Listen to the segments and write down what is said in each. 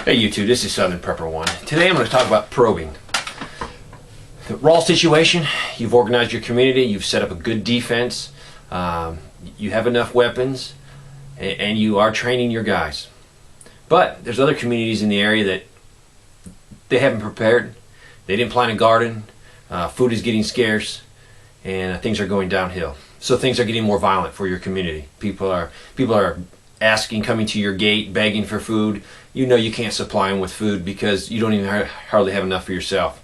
Hey YouTube, this is Southern Prepper 1. Today I'm going to talk about probing. The raw situation, you've organized your community, you've set up a good defense, you have enough weapons, and you are training your guys. But there's other communities in the area that they haven't prepared, they didn't plant a garden, food is getting scarce, and things are going downhill. So things are getting more violent for your community. People are asking, coming to your gate, begging for food. You know you can't supply them with food because you don't even hardly have enough for yourself.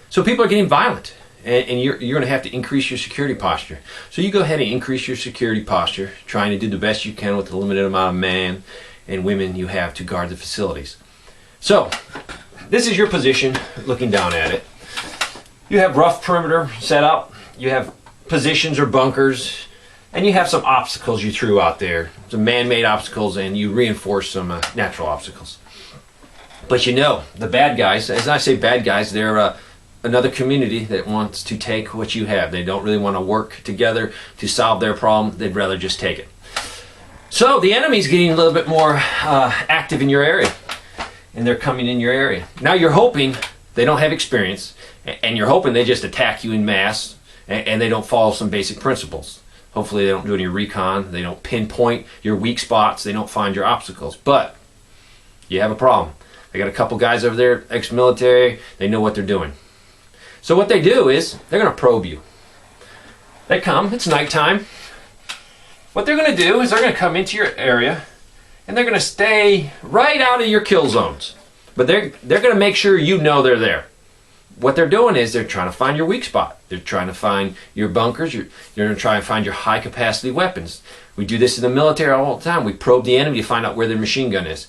So people are getting violent, and you're going to have to increase your security posture. So you go ahead and increase your security posture, trying to do the best you can with the limited amount of men and women you have to guard the facilities. So this is your position looking down at it. You have rough perimeter set up, you have positions or bunkers, and you have some obstacles you threw out there, some man-made obstacles, and you reinforce some natural obstacles. But you know, the bad guys, as I say bad guys, they're another community that wants to take what you have. They don't really want to work together to solve their problem. They'd rather just take it. So the enemy's getting a little bit more active in your area, and they're coming in your area. Now you're hoping they don't have experience, and you're hoping they just attack you in mass, and they don't follow some basic principles. Hopefully they don't do any recon, they don't pinpoint your weak spots, they don't find your obstacles. But you have a problem. I got a couple guys over there, ex-military, they know what they're doing. So what they do is, they're going to probe you. They come, it's nighttime. What they're going to do is they're going to come into your area, and they're going to stay right out of your kill zones. But they're going to make sure you know they're there. What they're doing is they're trying to find your weak spot. They're trying to find your bunkers. They're going to try and find your high capacity weapons. We do this in the military all the time. We probe the enemy to find out where their machine gun is.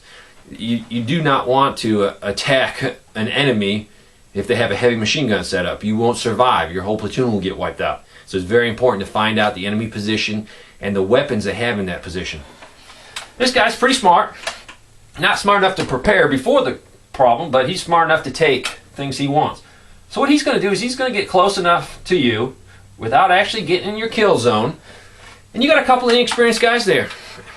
You do not want to attack an enemy if they have a heavy machine gun set up. You won't survive. Your whole platoon will get wiped out. So it's very important to find out the enemy position and the weapons they have in that position. This guy's pretty smart. Not smart enough to prepare before the problem, but he's smart enough to take things he wants. So what he's going to do is he's going to get close enough to you without actually getting in your kill zone. And you got a couple of inexperienced guys there.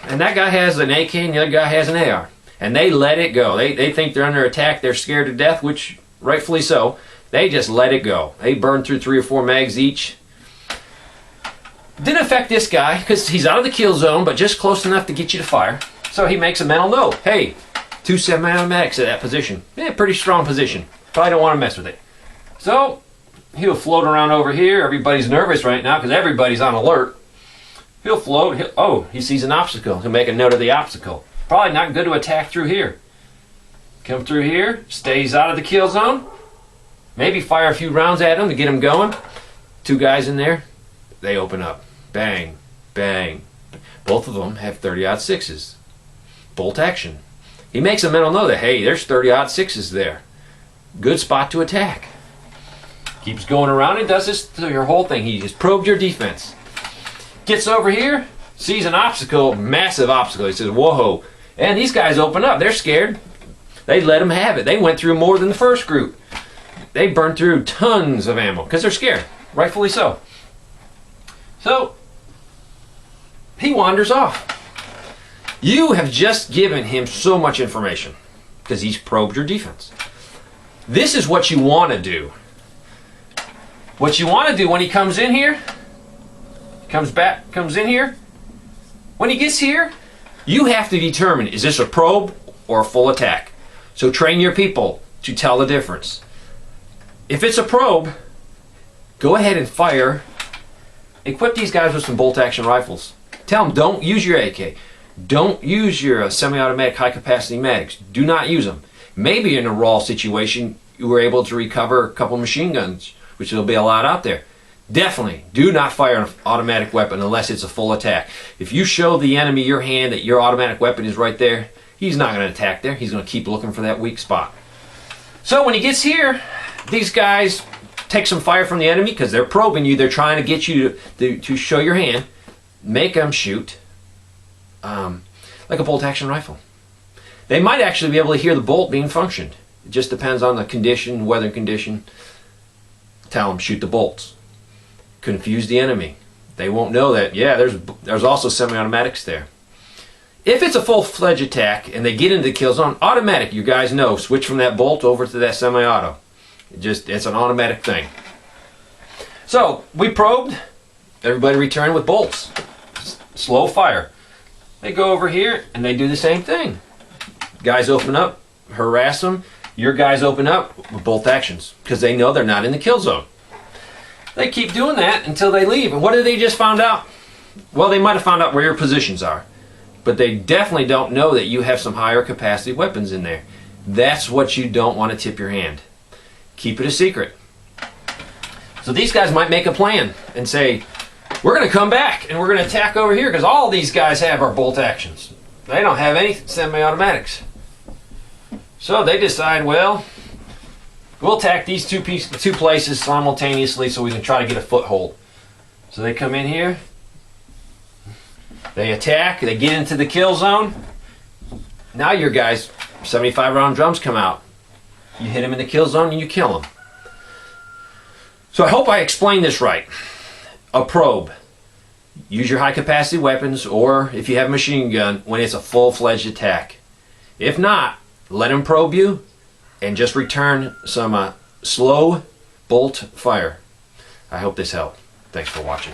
And that guy has an AK and the other guy has an AR. And they let it go. They think they're under attack. They're scared to death, which rightfully so. They just let it go. They burn through 3 or 4 mags each. Didn't affect this guy because he's out of the kill zone, but just close enough to get you to fire. So he makes a mental note. Hey, 2 semi-automatics at that position. Yeah, pretty strong position. Probably don't want to mess with it. So he'll float around over here. Everybody's nervous right now because everybody's on alert. He'll float. Oh, he sees an obstacle. He'll make a note of the obstacle. Probably not good to attack through here. Come through here, stays out of the kill zone. Maybe fire a few rounds at him to get him going. 2 guys in there. They open up. Bang, bang. Both of them have 30-06s. Bolt action. He makes a mental note that, hey, there's 30-06s there. Good spot to attack. Keeps going around and does this to your whole thing. He just probed your defense. Gets over here, sees an obstacle, massive obstacle. He says, whoa. And these guys open up. They're scared. They let him have it. They went through more than the first group. They burned through tons of ammo because they're scared. Rightfully so. So, he wanders off. You have just given him so much information because he's probed your defense. This is what you want to do. What you want to do when he comes in here, comes in here, when he gets here, you have to determine, is this a probe or a full attack? So train your people to tell the difference. If it's a probe, go ahead and fire. Equip these guys with some bolt action rifles. Tell them, don't use your AK. Don't use your semi-automatic high capacity mags. Do not use them. Maybe in a raw situation, you were able to recover a couple machine guns, which there'll be a lot out there. Definitely do not fire an automatic weapon unless it's a full attack. If you show the enemy your hand that your automatic weapon is right there, he's not going to attack there. He's going to keep looking for that weak spot. So when he gets here, these guys take some fire from the enemy because they're probing you. They're trying to get you to show your hand. Make them shoot like a bolt action rifle. They might actually be able to hear the bolt being functioned. It just depends on the condition, weather condition. Tell them, shoot the bolts. Confuse the enemy. They won't know that, yeah, there's also semi-automatics there. If it's a full-fledged attack and they get into the kill zone, automatic, you guys know, switch from that bolt over to that semi-auto. It's an automatic thing. So we probed, everybody returned with bolts. Slow fire. They go over here and they do the same thing. Guys open up, harass them. Your guys open up with bolt actions because they know they're not in the kill zone. They keep doing that until they leave. And what did they just found out? Well, they might have found out where your positions are, but they definitely don't know that you have some higher capacity weapons in there. That's what you don't want to tip your hand. Keep it a secret. So these guys might make a plan and say, we're going to come back and we're going to attack over here because all these guys have our bolt actions. They don't have any semi-automatics. So they decide, well, we'll attack these two places simultaneously so we can try to get a foothold. So they come in here, they attack, they get into the kill zone. Now your guys, 75 round drums come out. You hit them in the kill zone and you kill them. So I hope I explained this right. A probe. Use your high capacity weapons, or if you have a machine gun, when it's a full-fledged attack. If not, let them probe you and just return some slow bolt fire. I hope this helped. Thanks for watching.